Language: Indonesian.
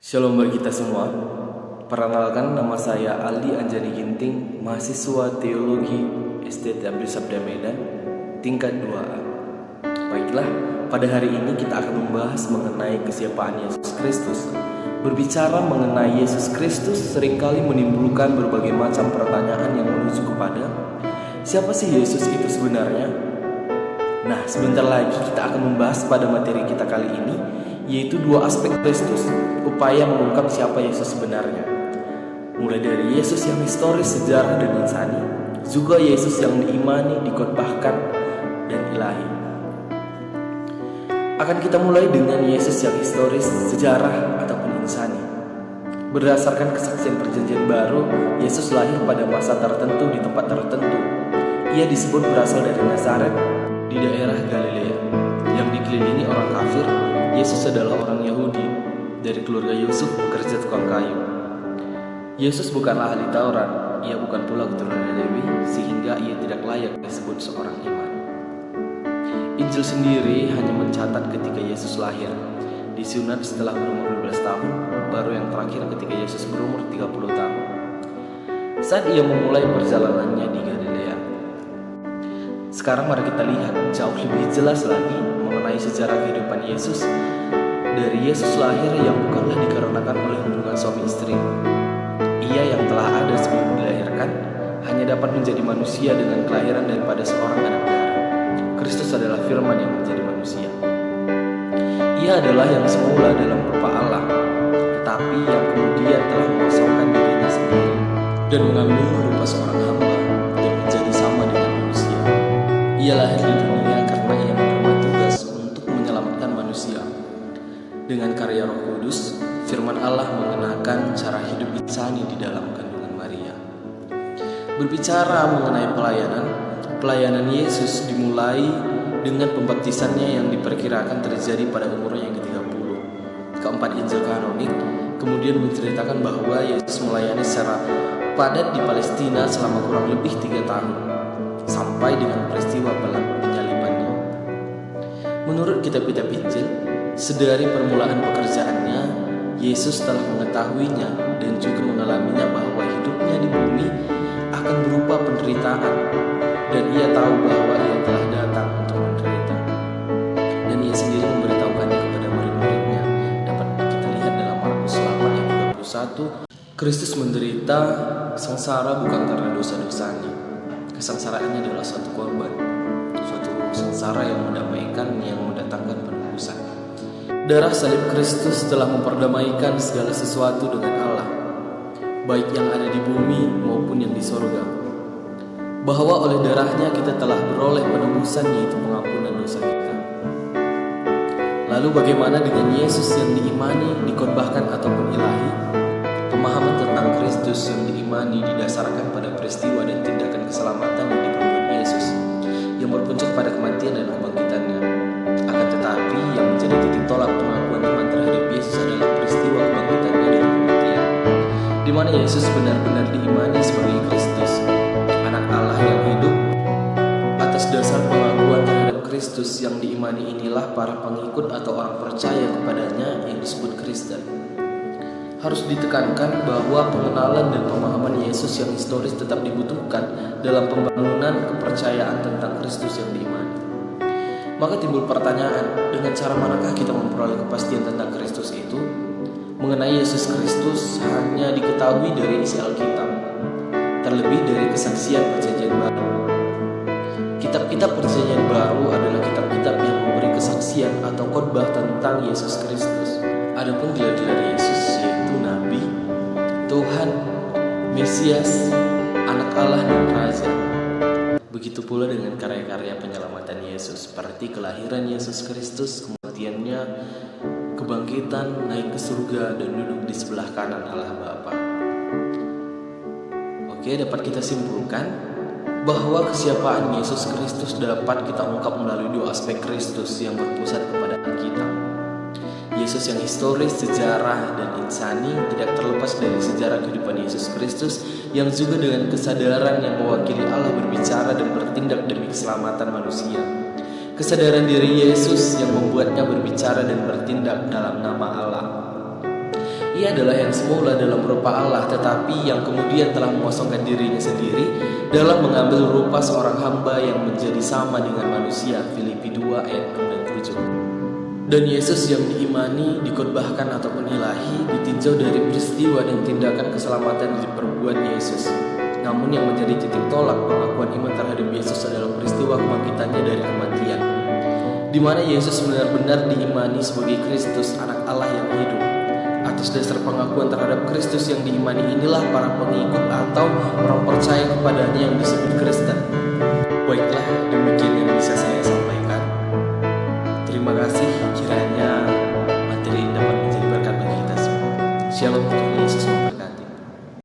Shalom bagi kita semua. Perkenalkan, nama saya Aldi Anjani Ginting, mahasiswa Teologi STTW Sabda Medan, tingkat 2A. Baiklah, pada hari ini kita akan membahas mengenai kesiapaan Yesus Kristus. Berbicara mengenai Yesus Kristus seringkali menimbulkan berbagai macam pertanyaan yang menuju kepada siapa sih Yesus itu sebenarnya? Nah, sebentar lagi kita akan membahas pada materi kita kali ini, yaitu dua aspek Kristus, upaya mengungkap siapa Yesus sebenarnya. Mulai dari Yesus yang historis, sejarah, dan insani, juga Yesus yang diimani, dikotbahkan, dan ilahi. Akan kita mulai dengan Yesus yang historis, sejarah, ataupun insani. Berdasarkan kesaksian perjanjian baru, Yesus lahir pada masa tertentu di tempat tertentu. Ia disebut berasal dari Nazaret di daerah Galilea yang dikelilingi orang kafir. Yesus adalah orang Yahudi dari keluarga Yusuf, pekerja tukang kayu. Yesus bukanlah ahli Taurat, ia bukan pula keturunan Lewi, sehingga ia tidak layak disebut seorang imam. Injil sendiri hanya mencatat ketika Yesus lahir, disunat setelah berumur 12 tahun, baru yang terakhir ketika Yesus berumur 30 tahun. Saat ia memulai perjalanannya di Galilea. Sekarang mari kita lihat jauh lebih jelas lagi mengenai sejarah kehidupan Yesus. Dari Yesus lahir yang bukanlah dikarenakan oleh hubungan suami istri. Ia yang telah ada sebelum dilahirkan hanya dapat menjadi manusia dengan kelahiran daripada seorang anak darah. Kristus adalah firman yang menjadi manusia. Ia adalah yang semula dalam rupa Allah, tetapi yang kemudian telah mengosongkan dirinya sendiri dan mengambil rupa seorang hamba dan menjadi sama dengan manusia. Ia lahir di dunia karena ia menerima tugas untuk menyelamatkan manusia. Dengan karya Roh Kudus, firman Allah mengenakan cara hidup insani di dalam kandungan Maria. Berbicara mengenai pelayanan Yesus dimulai dengan pembaptisannya yang diperkirakan terjadi pada umurnya yang ke-30. Keempat Injil kanonik kemudian menceritakan bahwa Yesus melayani secara padat di Palestina selama kurang lebih 3 tahun, sampai dengan peristiwa penyalibannya. Menurut kitab-kitab Injil, sedari permulaan pekerjaannya, Yesus telah mengetahuinya dan juga mengalaminya bahwa hidupnya di bumi akan berupa penderitaan, dan ia tahu bahwa ia telah datang untuk menderita. Dan ia sendiri memberitahukannya kepada murid-muridnya. Dapat kita lihat dalam Markus 8 ayat 31, Kristus menderita sengsara bukan karena dosa-dosanya. Kesengsaraannya adalah suatu korban, suatu sengsara yang mendamaikan, yang mendatangkan penebusan. Darah salib Kristus telah memperdamaikan segala sesuatu dengan Allah, baik yang ada di bumi maupun yang di sorga. Bahwa oleh darahnya kita telah beroleh penebusan, yaitu pengampunan dosa kita. Lalu bagaimana dengan Yesus yang diimani, dikotbahkan ataupun ilahi? Pemahaman tentang Kristus yang diimani didasarkan pada peristiwa dan tindakan keselamatan yang diperbuat Yesus, yang berpuncak pada kematian dan kebangkitannya. Akan tetapi yang menjadi titik tolak pengakuan iman terhadap Yesus adalah peristiwa kebangkitannya dari kematian, di mana Yesus benar-benar diimani sebagai Kristus, anak Allah yang hidup. Atas dasar pengakuan terhadap Kristus yang diimani inilah para pengikut atau orang percaya kepadanya yang disebut Kristen. Harus ditekankan bahwa pengenalan dan pemahaman Yesus yang historis tetap dibutuhkan dalam pembangunan kepercayaan tentang Kristus yang diimani. Maka timbul pertanyaan, dengan cara manakah kita memperoleh kepastian tentang Kristus itu? Mengenai Yesus Kristus hanya diketahui dari isi Alkitab, terlebih dari kesaksian perjanjian baru. Kitab-kitab perjanjian baru adalah kitab-kitab yang memberi kesaksian atau khotbah tentang Yesus Kristus. Adapun gelar-gelar Yesus yaitu Nabi, Tuhan, Mesias, Anak Allah, dan Raja. Begitu pula dengan karya-karya penyelamatan Yesus, seperti kelahiran Yesus Kristus, kematiannya, kebangkitan, naik ke surga, dan duduk di sebelah kanan Allah Bapa. Oke, dapat kita simpulkan bahwa kesiapaan Yesus Kristus dapat kita ungkap melalui dua aspek Kristus yang berpusat kepada Alkitab. Yesus yang historis, sejarah, dan insani tidak terlepas dari sejarah kehidupan Yesus Kristus yang juga dengan kesadaran yang mewakili Allah berbicara dan bertindak demi keselamatan manusia. Kesadaran diri Yesus yang membuatnya berbicara dan bertindak dalam nama Allah. Ia adalah yang semula dalam rupa Allah, tetapi yang kemudian telah mengosongkan dirinya sendiri dalam mengambil rupa seorang hamba yang menjadi sama dengan manusia. Filipi 2 ayat 6 dan 7. Dan Yesus yang diimani, dikhotbahkan ataupun ilahi ditinjau dari peristiwa dan tindakan keselamatan yang diperbuat Yesus. Namun yang menjadi titik tolak pengakuan iman terhadap Yesus adalah peristiwa kebangkitannya dari kematian, di mana Yesus benar-benar diimani sebagai Kristus, anak Allah yang hidup. Atas dasar pengakuan terhadap Kristus yang diimani inilah para pengikut atau orang percaya kepadanya yang disebut Kristen. Baiklah, demikian yang bisa saya sampaikan. Terima kasih, kiranya